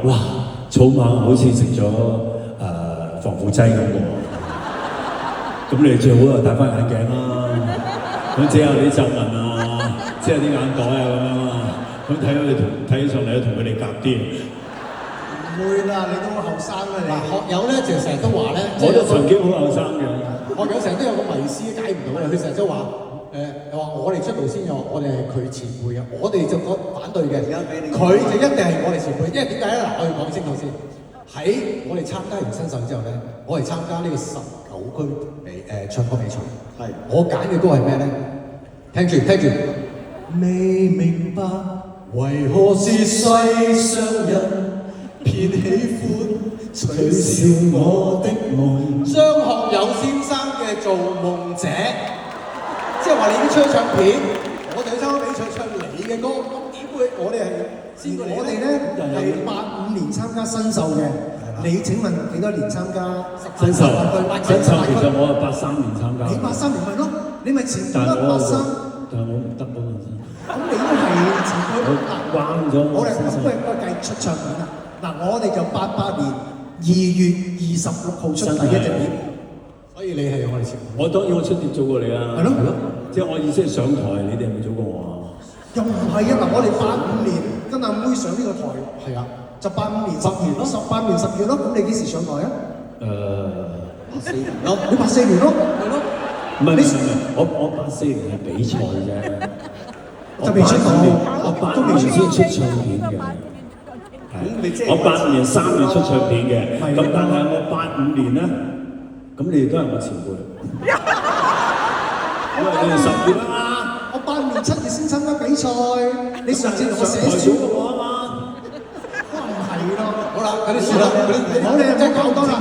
哇，草蜢好似食咗防腐劑咁喎。咁你最好就戴翻眼鏡啦，咁遮下啲皺紋啊，遮下啲眼袋啊咁樣啊，咁睇起上嚟同佢哋夾啲。唔會啦，你都後生啦你。學友咧就成日都話咧，我都曾經好後生嘅。學友成日都有個迷思解唔到嘅，佢成日都話話我哋出道先有，我哋係佢前輩啊，我哋就覺反對嘅。佢就一定係我哋前輩，因為點解咧？嗱，我要講清楚先。喺我哋參加完新秀之後咧，我哋參加呢個19區唱歌比賽。係。我揀嘅歌係咩咧？聽住聽住。未明白為何是世上人偏喜歡取笑我的夢。張學友先生嘅《造夢者》，即係話你已經出咗唱片，我哋去參加比賽唱你嘅歌，咁點會我哋係先過嚟？我哋咧係85年參加新秀嘅，你請問幾多年參加新秀？新秀其實我係83年參加。你83年咪咯，你咪前得83。但係我唔得嗰陣時。咁你都係前區關咗。我哋咁不如計出唱片啦。嗱，我哋就88年2月26號出第一隻碟，所以你係我哋前輩。我當然我出碟早過你啦。係咯係咯，即係我意思係上台，你哋係咪早過我啊？又唔係啊！嗱，我哋85年跟阿妹上呢個台，係啊，就85年10月咯，18年10月咯。咁你幾時上台啊？84年咯，你84年咯，係咯。唔係，我84年係比賽啫。就未出道，我85年先出唱片嘅。我85年3月出唱片嘅，咁但係我85年咧，咁你哋都係我前輩。因為你哋10月啊嘛。我85年7月先參加比賽，你上次同我寫書過我啊嘛。都唔係咯。好啦，嗰啲算啦，好你唔好搞多啦。